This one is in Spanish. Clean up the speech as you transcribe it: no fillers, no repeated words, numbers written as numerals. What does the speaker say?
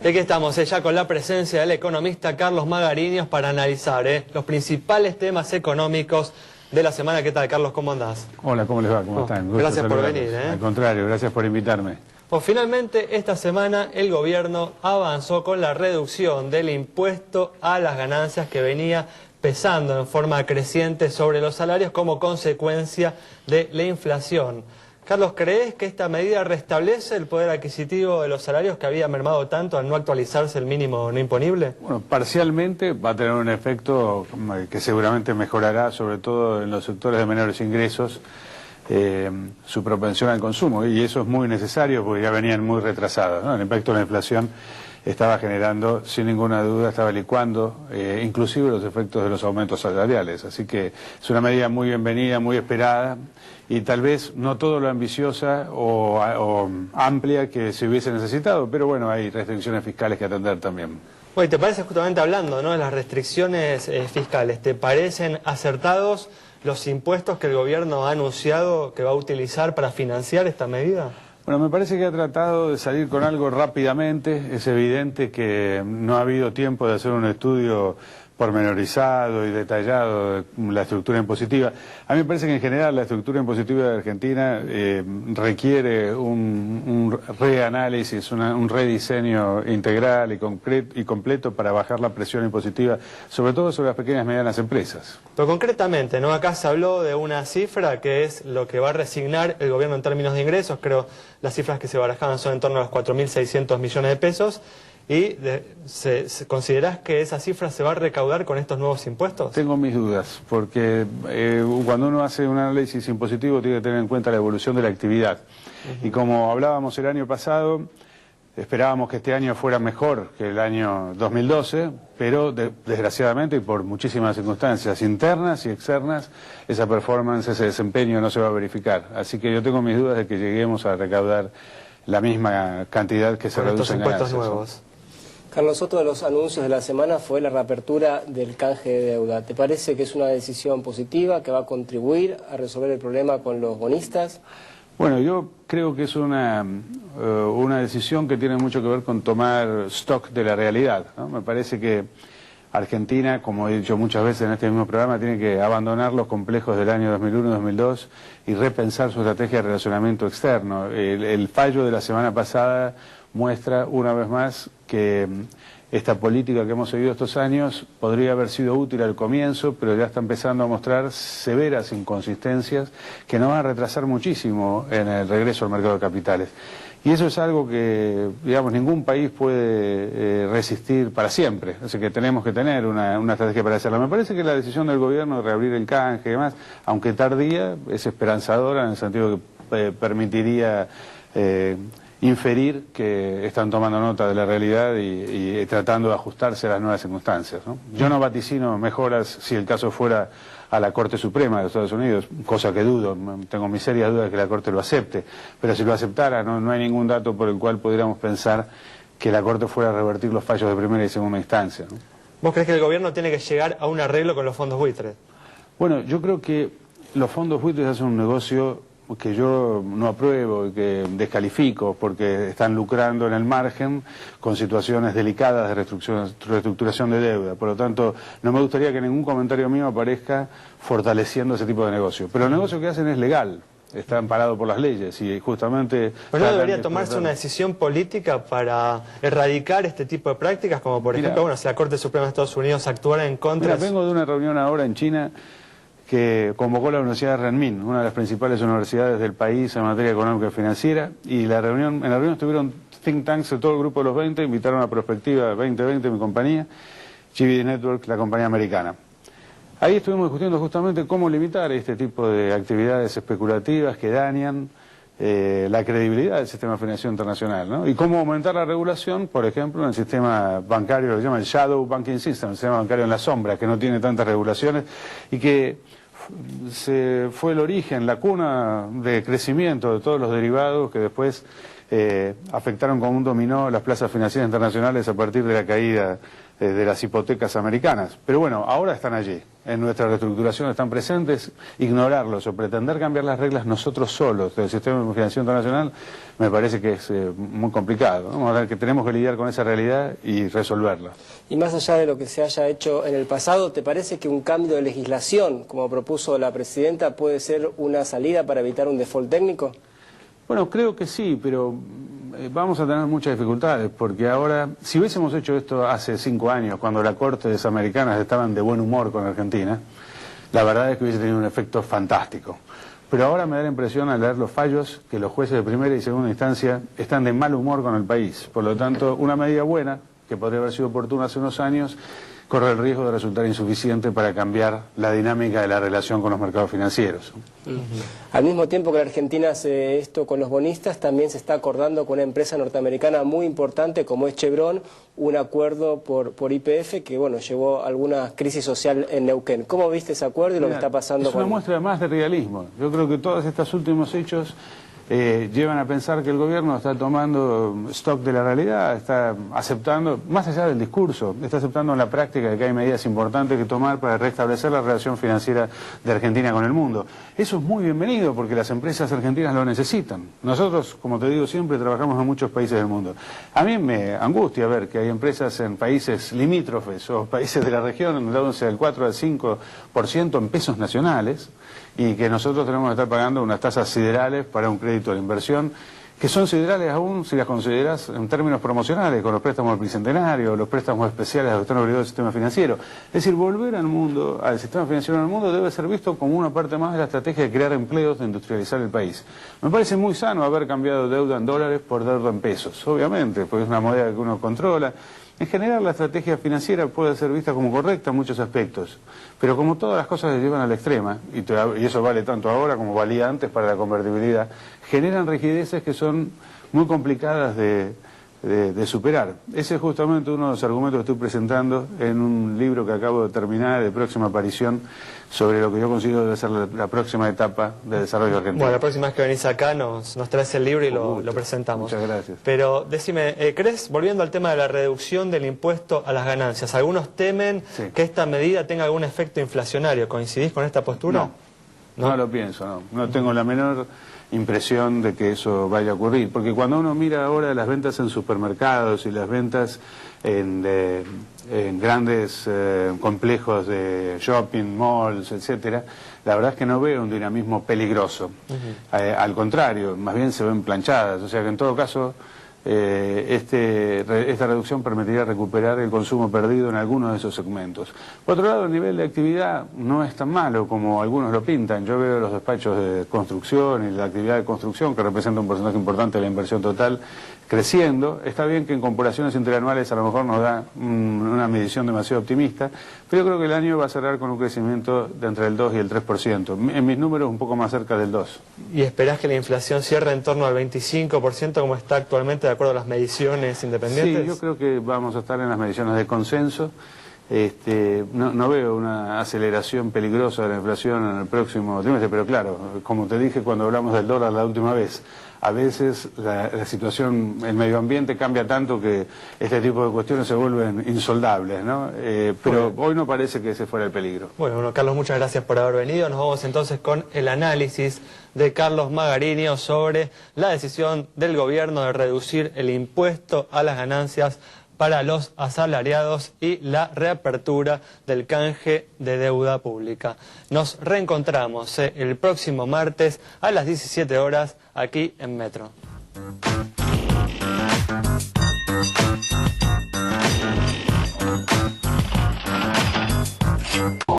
Y aquí estamos ya con la presencia del economista Carlos Magariños para analizar los principales temas económicos de la semana. ¿Qué tal, Carlos? ¿Cómo andás? Hola, ¿cómo les va? ¿Cómo están? Gracias por venir. Al contrario, gracias por invitarme. Pues finalmente esta semana el gobierno avanzó con la reducción del impuesto a las ganancias que venía pesando en forma creciente sobre los salarios como consecuencia de la inflación. Carlos, ¿crees que esta medida restablece el poder adquisitivo de los salarios que había mermado tanto al no actualizarse el mínimo no imponible? Bueno, parcialmente va a tener un efecto que seguramente mejorará, sobre todo en los sectores de menores ingresos, su propensión al consumo, y eso es muy necesario porque ya venían muy retrasados, ¿no? El impacto de la inflación estaba generando, sin ninguna duda, estaba licuando inclusive los efectos de los aumentos salariales, así que es una medida muy bienvenida, muy esperada, y tal vez no todo lo ambiciosa o amplia que se hubiese necesitado, pero bueno, hay restricciones fiscales que atender también. Oye, ¿te parece, justamente hablando, ¿no?, de las restricciones fiscales, te parecen acertados los impuestos que el gobierno ha anunciado que va a utilizar para financiar esta medida? Bueno, me parece que ha tratado de salir con algo rápidamente. Es evidente que no ha habido tiempo de hacer un estudio pormenorizado y detallado de la estructura impositiva. A mí me parece que en general la estructura impositiva de Argentina requiere un reanálisis, un rediseño integral y completo para bajar la presión impositiva, sobre todo sobre las pequeñas y medianas empresas. Pero concretamente, ¿no?, acá se habló de una cifra que es lo que va a resignar el gobierno en términos de ingresos. Creo las cifras que se barajaban son en torno a los 4.600 millones de pesos. ¿Y considerás que esa cifra se va a recaudar con estos nuevos impuestos? Tengo mis dudas, porque cuando uno hace un análisis impositivo tiene que tener en cuenta la evolución de la actividad. Y como hablábamos el año pasado, esperábamos que este año fuera mejor que el año 2012, pero desgraciadamente y por muchísimas circunstancias internas y externas, esa performance, ese desempeño no se va a verificar. Así que yo tengo mis dudas de que lleguemos a recaudar la misma cantidad que se reduce en ganancias. Impuestos nuevos. Carlos, otro de los anuncios de la semana fue la reapertura del canje de deuda. ¿Te parece que es una decisión positiva, que va a contribuir a resolver el problema con los bonistas? Bueno, yo creo que es una decisión que tiene mucho que ver con tomar stock de la realidad, ¿no? Me parece que Argentina, como he dicho muchas veces en este mismo programa, tiene que abandonar los complejos del año 2001-2002 y repensar su estrategia de relacionamiento externo. El fallo de la semana pasada muestra una vez más que esta política que hemos seguido estos años podría haber sido útil al comienzo, pero ya está empezando a mostrar severas inconsistencias que nos van a retrasar muchísimo en el regreso al mercado de capitales. Y eso es algo que, digamos, ningún país puede resistir para siempre. Así que tenemos que tener una estrategia para hacerlo. Me parece que la decisión del gobierno de reabrir el canje y demás, aunque tardía, es esperanzadora en el sentido que permitiría inferir que están tomando nota de la realidad y tratando de ajustarse a las nuevas circunstancias, ¿no? Yo no vaticino mejoras si el caso fuera a la Corte Suprema de los Estados Unidos, cosa que dudo, tengo mis serias dudas de que la Corte lo acepte, pero si lo aceptara no hay ningún dato por el cual pudiéramos pensar que la Corte fuera a revertir los fallos de primera y segunda instancia, ¿no? ¿Vos crees que el gobierno tiene que llegar a un arreglo con los fondos buitres? Bueno, yo creo que los fondos buitres hacen un negocio que yo no apruebo y que descalifico porque están lucrando en el margen con situaciones delicadas de reestructuración de deuda. Por lo tanto, no me gustaría que ningún comentario mío aparezca fortaleciendo ese tipo de negocio. Pero el negocio que hacen es legal, está amparado por las leyes y justamente... ¿Pero no debería tomarse una decisión política para erradicar este tipo de prácticas? Como por ejemplo, bueno, si la Corte Suprema de Estados Unidos actuara en contra... Mira, vengo de una reunión ahora en China que convocó la Universidad de Renmin, una de las principales universidades del país en materia económica y financiera, y en la reunión estuvieron think tanks de todo el grupo de los 20, invitaron a Prospectiva 2020, mi compañía, GVD Network, la compañía americana. Ahí estuvimos discutiendo justamente cómo limitar este tipo de actividades especulativas que dañan la credibilidad del sistema financiero internacional, ¿no? Y cómo aumentar la regulación, por ejemplo, en el sistema bancario, lo que llaman el shadow banking system, el sistema bancario en la sombra, que no tiene tantas regulaciones y que fue el origen, la cuna de crecimiento de todos los derivados que después afectaron como un dominó las plazas financieras internacionales a partir de la caída de las hipotecas americanas. Pero bueno, ahora están allí, en nuestra reestructuración están presentes. Ignorarlos o pretender cambiar las reglas nosotros solos del sistema financiero internacional me parece que es muy complicado, ¿no? Vamos a ver que tenemos que lidiar con esa realidad y resolverla. Y más allá de lo que se haya hecho en el pasado, ¿te parece que un cambio de legislación, como propuso la presidenta, puede ser una salida para evitar un default técnico? Bueno, creo que sí, pero vamos a tener muchas dificultades, porque ahora, si hubiésemos hecho esto hace 5 años, cuando las cortes americanas estaban de buen humor con Argentina, la verdad es que hubiese tenido un efecto fantástico. Pero ahora me da la impresión, al leer los fallos, que los jueces de primera y segunda instancia están de mal humor con el país. Por lo tanto, una medida buena, que podría haber sido oportuna hace unos años, corre el riesgo de resultar insuficiente para cambiar la dinámica de la relación con los mercados financieros. Al mismo tiempo que la Argentina hace esto con los bonistas, también se está acordando con una empresa norteamericana muy importante como es Chevron, un acuerdo por YPF que bueno, llevó alguna crisis social en Neuquén. ¿Cómo viste ese acuerdo y lo que está pasando? Es una muestra más de realismo. Yo creo que todos estos últimos hechos llevan a pensar que el gobierno está tomando stock de la realidad, está aceptando, más allá del discurso, está aceptando en la práctica que hay medidas importantes que tomar para restablecer la relación financiera de Argentina con el mundo. Eso es muy bienvenido porque las empresas argentinas lo necesitan. Nosotros, como te digo siempre, trabajamos en muchos países del mundo. A mí me angustia ver que hay empresas en países limítrofes o países de la región endeudándose del 4 al 5% en pesos nacionales, y que nosotros tenemos que estar pagando unas tasas siderales para un crédito de inversión, que son siderales aún si las consideras en términos promocionales, con los préstamos del Bicentenario, los préstamos especiales de gestión obligados del sistema financiero. Es decir, volver al sistema financiero en el mundo debe ser visto como una parte más de la estrategia de crear empleos, de industrializar el país. Me parece muy sano haber cambiado deuda en dólares por deuda en pesos, obviamente, porque es una moneda que uno controla. En general, la estrategia financiera puede ser vista como correcta en muchos aspectos, pero como todas las cosas se llevan a la extrema, y eso vale tanto ahora como valía antes para la convertibilidad, generan rigideces que son muy complicadas de superar. Ese es justamente uno de los argumentos que estoy presentando en un libro que acabo de terminar, de próxima aparición, sobre lo que yo considero debe ser la próxima etapa de desarrollo argentino. Bueno, la próxima vez que venís acá nos traes el libro y lo presentamos. Muchas gracias. Pero decime, ¿crees, volviendo al tema de la reducción del impuesto a las ganancias, algunos temen que esta medida tenga algún efecto inflacionario? ¿Coincidís con esta postura? No lo pienso, no tengo la menor impresión de que eso vaya a ocurrir, porque cuando uno mira ahora las ventas en supermercados y las ventas en grandes complejos de shopping, malls, etcétera, la verdad es que no veo un dinamismo peligroso. Al contrario, más bien se ven planchadas, o sea que en todo caso esta reducción permitiría recuperar el consumo perdido en algunos de esos segmentos. Por otro lado, el nivel de actividad no es tan malo como algunos lo pintan. Yo veo los despachos de construcción y la actividad de construcción, que representa un porcentaje importante de la inversión total, creciendo. Está bien que en comparaciones interanuales a lo mejor nos da una medición demasiado optimista, pero yo creo que el año va a cerrar con un crecimiento de entre el 2 y el 3%. En mis números un poco más cerca del 2%. ¿Y esperás que la inflación cierre en torno al 25% como está actualmente de acuerdo a las mediciones independientes? Sí, yo creo que vamos a estar en las mediciones de consenso. No veo una aceleración peligrosa de la inflación en el próximo trimestre, pero claro, como te dije cuando hablamos del dólar la última vez, a veces la situación, el medio ambiente cambia tanto que este tipo de cuestiones se vuelven insoldables, ¿no? Pero hoy no parece que ese fuera el peligro. Bueno, Carlos, muchas gracias por haber venido. Nos vamos entonces con el análisis de Carlos Magarinho sobre la decisión del gobierno de reducir el impuesto a las ganancias para los asalariados y la reapertura del canje de deuda pública. Nos reencontramos el próximo martes a las 17 horas aquí en Metro.